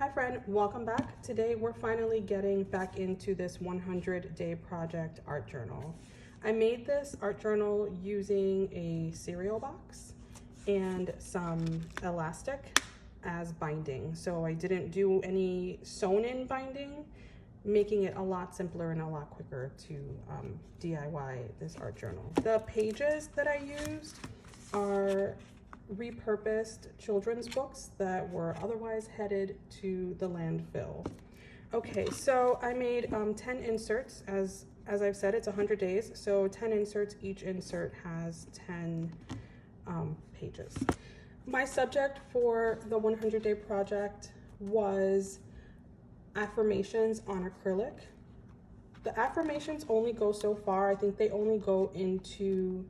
Hi friend, welcome back. Today we're finally getting back into this 100-day project art journal. I made this art journal using a cereal box and some elastic as binding. So I didn't do any sewn in binding, making it a lot simpler and a lot quicker to DIY this art journal. The pages that I used are repurposed children's books that were otherwise headed to the landfill. Okay, so I made 10 inserts. As I've said, it's 100 days, so 10 inserts. Each insert has 10 pages. My subject for the 100-day project was affirmations on acrylic. The affirmations only go so far. I think they only go into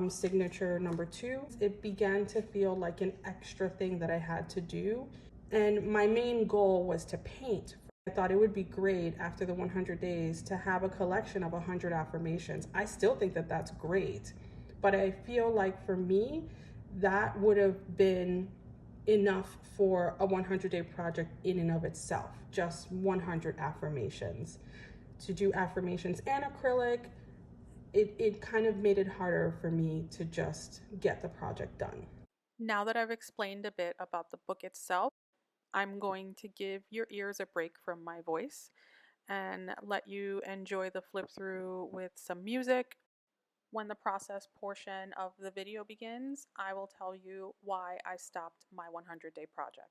signature number 2. It began to feel like an extra thing that I had to do, and my main goal was to paint. I thought it would be great after the 100 days to have a collection of 100 affirmations. I still think that that's great, but I feel like for me that would have been enough for a 100-day project in and of itself, just 100 affirmations. To do affirmations and acrylic, it kind of made it harder for me to just get the project done. Now that I've explained a bit about the book itself, I'm going to give your ears a break from my voice and let you enjoy the flip through with some music. When the process portion of the video begins, I will tell you why I stopped my 100-day project.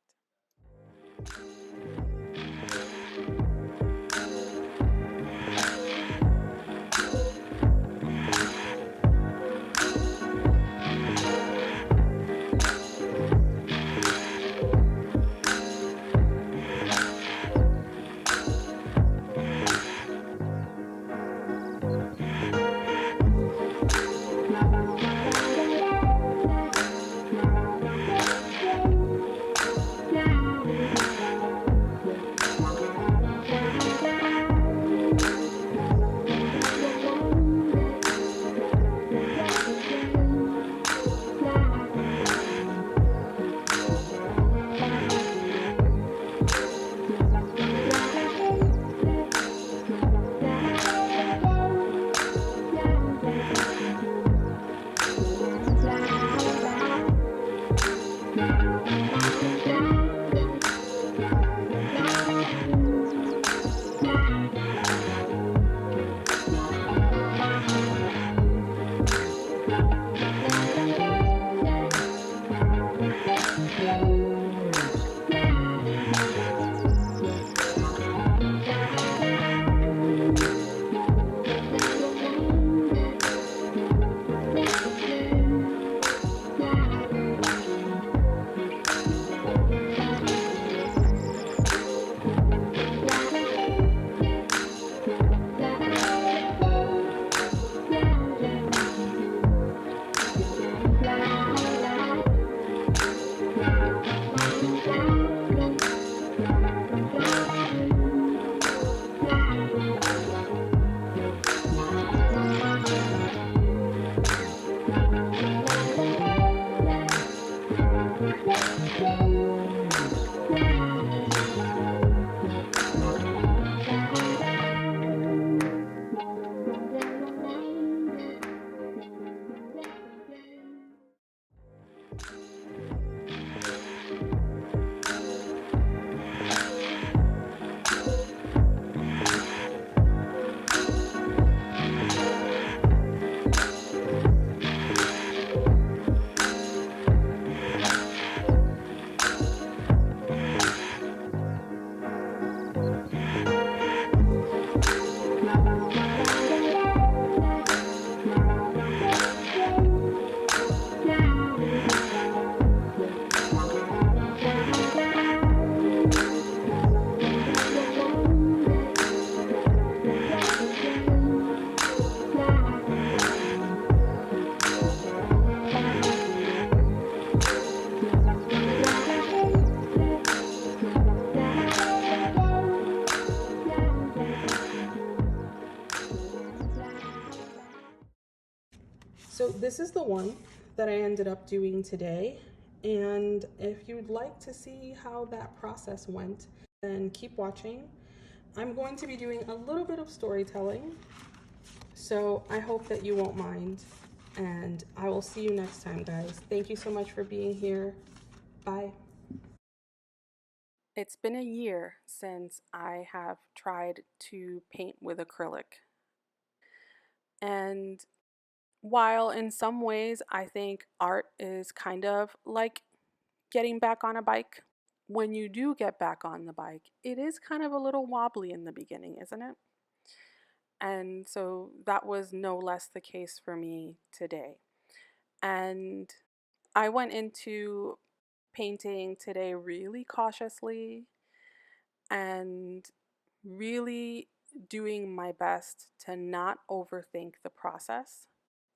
So this is the one that I ended up doing today, And if you'd like to see how that process went, then keep watching. I'm going to be doing a little bit of storytelling, so I hope that you won't mind. And I will see you next time, guys. Thank you so much for being here. Bye. It's been a year since I have tried to paint with acrylic. And while in some ways I think art is kind of like getting back on a bike, when you do get back on the bike, it is kind of a little wobbly in the beginning, isn't it? And so that was no less the case for me today. And I went into painting today really cautiously and really doing my best to not overthink the process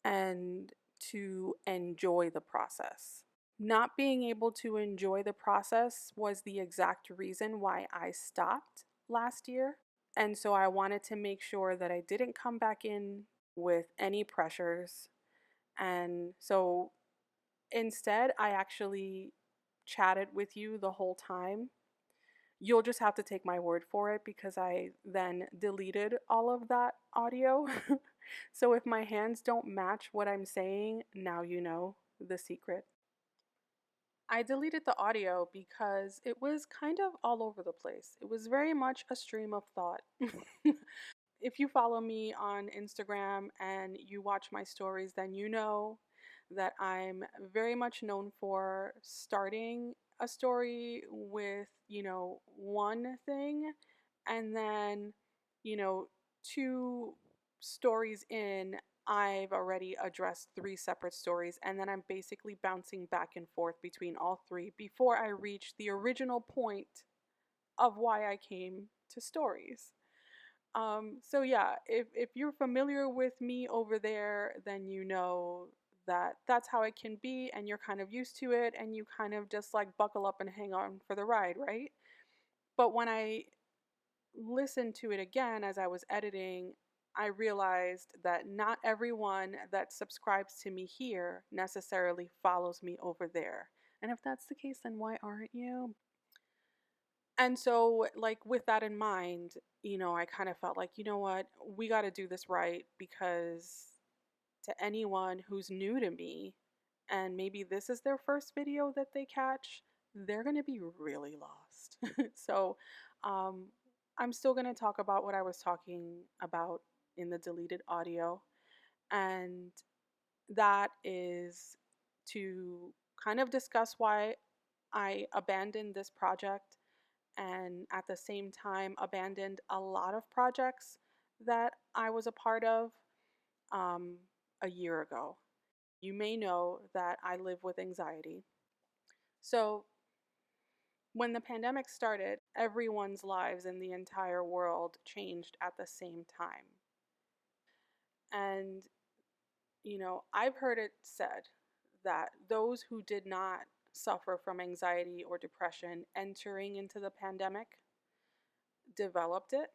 and to enjoy the process. Not being able to enjoy the process was the exact reason why I stopped last year. And so I wanted to make sure that I didn't come back in with any pressures. And so instead, I actually chatted with you the whole time. You'll just have to take my word for it because I then deleted all of that audio. So if my hands don't match what I'm saying, now you know the secret. I deleted the audio because it was kind of all over the place. It was very much a stream of thought. If you follow me on Instagram and you watch my stories, then you know that I'm very much known for starting a story with, one thing and then, you know, two stories in, I've already addressed three separate stories, and then I'm basically bouncing back and forth between all three before I reach the original point of why I came to stories. So yeah, if you're familiar with me over there, then you know that that's how it can be, and you're kind of used to it, and you kind of just like buckle up and hang on for the ride, right? But when I listened to it again as I was editing, I realized that not everyone that subscribes to me here necessarily follows me over there. And if that's the case, then why aren't you? And so, like, with that in mind, I kind of felt like, you know what, we got to do this right because to anyone who's new to me, and maybe this is their first video that they catch, they're going to be really lost. So, um, I'm still going to talk about what I was talking about in the deleted audio, and that is to kind of discuss why I abandoned this project and at the same time abandoned a lot of projects that I was a part of um, a year ago. You may know that I live with anxiety. So, when the pandemic started, everyone's lives in the entire world changed at the same time. And, I've heard it said that those who did not suffer from anxiety or depression entering into the pandemic developed it,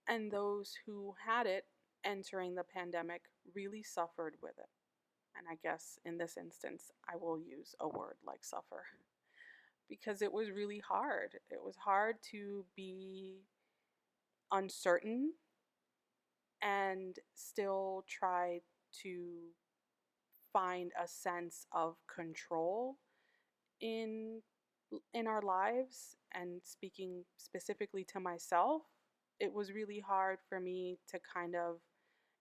and those who had it entering the pandemic really suffered with it. And I guess in this instance, I will use a word like suffer because it was really hard. It was hard to be uncertain and still try to find a sense of control in in our lives. And speaking specifically to myself, it was really hard for me to kind of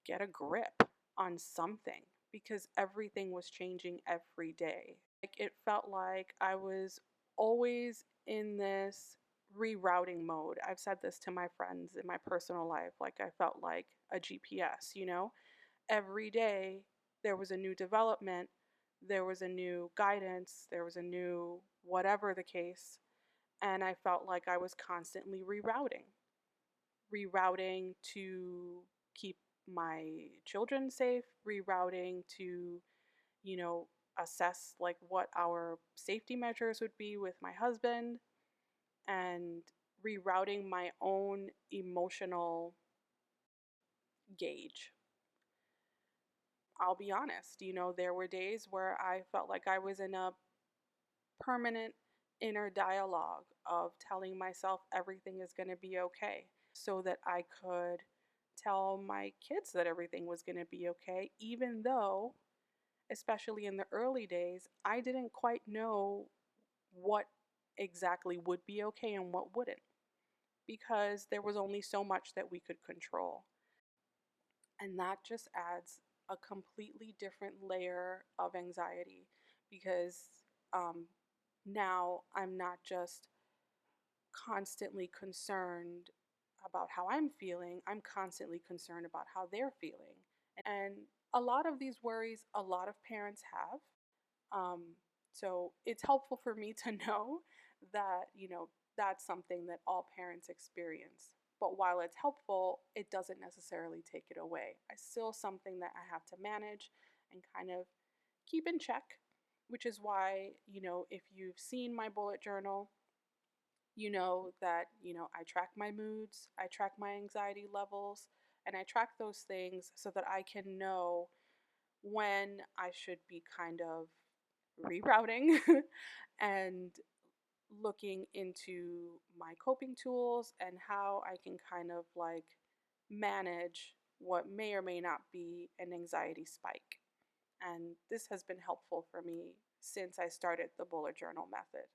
get a grip on something because everything was changing every day. Like it felt like I was always in this rerouting mode. I've said this to my friends in my personal life. Like I felt like a GPS, Every day there was a new development, there was a new guidance, there was a new whatever the case. And I felt like I was constantly rerouting to keep my children safe, rerouting to, you know, assess like what our safety measures would be with my husband, and rerouting my own emotional gauge. I'll be honest, there were days where I felt like I was in a permanent inner dialogue of telling myself everything is going to be okay so that I could tell my kids that everything was going to be okay, even though, especially in the early days, I didn't quite know what exactly would be okay and what wouldn't, because there was only so much that we could control. And that just adds a completely different layer of anxiety because um, now I'm not just constantly concerned about how I'm feeling, I'm constantly concerned about how they're feeling. And a lot of these worries, a lot of parents have. Um, so it's helpful for me to know that, that's something that all parents experience. But while it's helpful, it doesn't necessarily take it away. It's still something that I have to manage and kind of keep in check, which is why, if you've seen my bullet journal, you know that, I track my moods, I track my anxiety levels, and I track those things so that I can know when I should be kind of rerouting and looking into my coping tools and how I can kind of like manage what may or may not be an anxiety spike. And this has been helpful for me since I started the bullet journal method.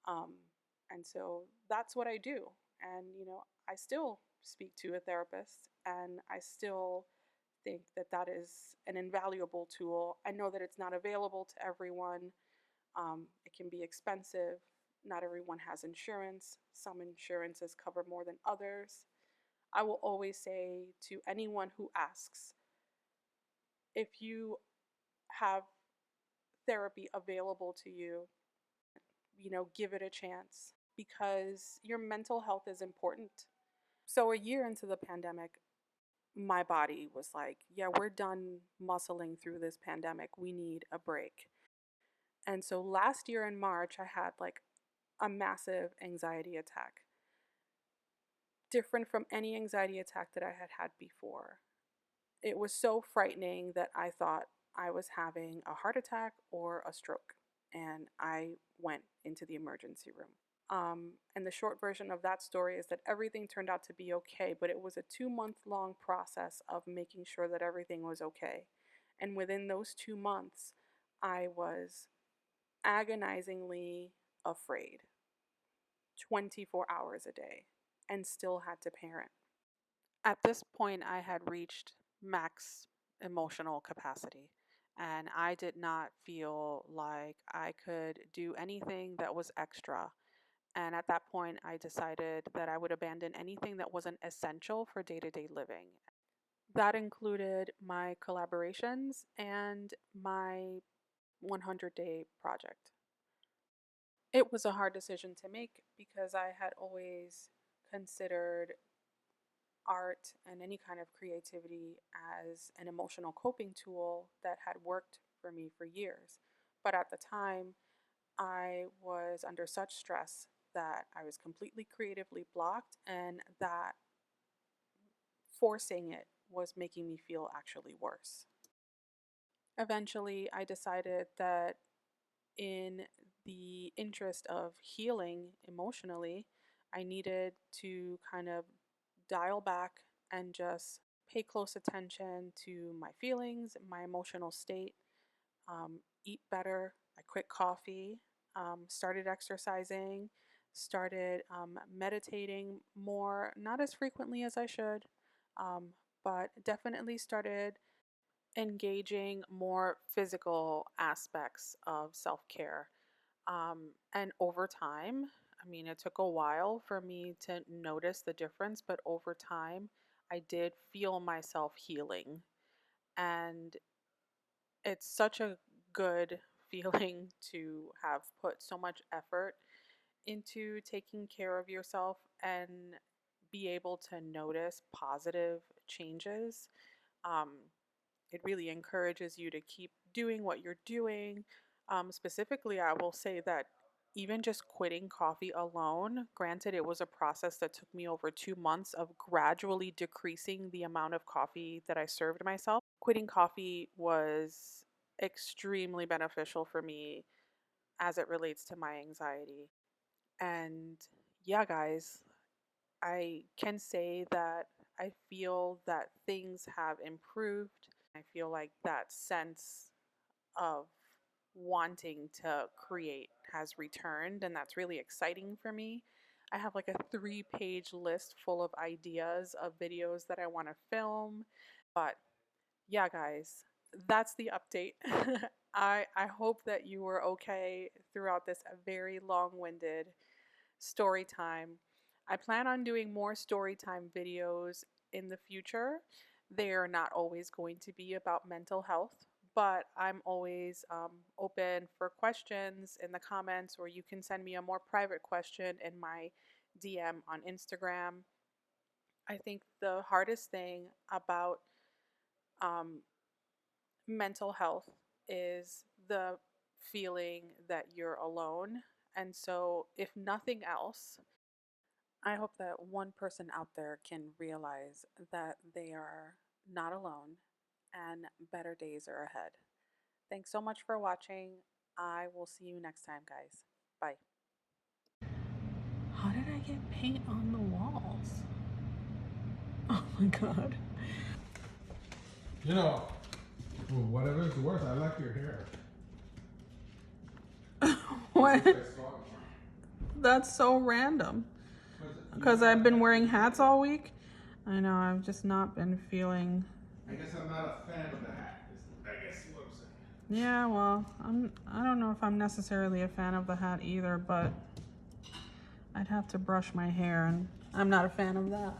Um, and so that's what I do. And, I still speak to a therapist and I still think that that is an invaluable tool. I know that it's not available to everyone. It can be expensive. Not everyone has insurance. Some insurances cover more than others. I will always say to anyone who asks, if you have therapy available to you, give it a chance because your mental health is important. So, a year into the pandemic, my body was like, yeah, we're done muscling through this pandemic. We need a break. And so last year in March, I had like a massive anxiety attack, different from any anxiety attack that I had had before. It was so frightening that I thought I was having a heart attack or a stroke. And I went into the emergency room. And the short version of that story is that everything turned out to be okay, but it was a 2-month long process of making sure that everything was okay. And within those 2 months, I was agonizingly afraid 24 hours a day and still had to parent. At this point, I had reached max emotional capacity, and I did not feel like I could do anything that was extra. And at that point, I decided that I would abandon anything that wasn't essential for day to day living. That included my collaborations and my 100-day project. It was a hard decision to make because I had always considered art and any kind of creativity as an emotional coping tool that had worked for me for years. But at the time, I was under such stress that I was completely creatively blocked, and that forcing it was making me feel actually worse. Eventually, I decided that in the interest of healing emotionally, I needed to kind of dial back and just pay close attention to my feelings, my emotional state, eat better. I quit coffee, started exercising, started meditating more, not as frequently as I should, um, but definitely started engaging more physical aspects of self care. And over time, I mean, it took a while for me to notice the difference, but over time, I did feel myself healing. And it's such a good feeling to have put so much effort into taking care of yourself and be able to notice positive changes. Um, it really encourages you to keep doing what you're doing. Specifically, I will say that even just quitting coffee alone, granted, it was a process that took me over 2 months of gradually decreasing the amount of coffee that I served myself. Quitting coffee was extremely beneficial for me as it relates to my anxiety. And yeah, guys, I can say that I feel that things have improved. I feel like that sense of wanting to create has returned, and that's really exciting for me. I have like a 3-page list full of ideas of videos that I want to film. But yeah, guys, that's the update. I hope that you were okay throughout this very long-winded story time. I plan on doing more story time videos in the future. They are not always going to be about mental health, but I'm always open for questions in the comments, or you can send me a more private question in my DM on Instagram. I think the hardest thing about um, mental health is the feeling that you're alone. And so, if nothing else, I hope that one person out there can realize that they are not alone and better days are ahead. Thanks so much for watching. I will see you next time, guys. Bye. How did I get paint on the walls? Oh my god. You know, for whatever it's worth, I like your hair. What? It's long. That's so random. Because I've been wearing hats all week. I know, I've just not been feeling. I guess I'm not a fan of the hat. I guess what I'm saying. Yeah, well, I don't know if I'm necessarily a fan of the hat either, but I'd have to brush my hair, and I'm not a fan of that.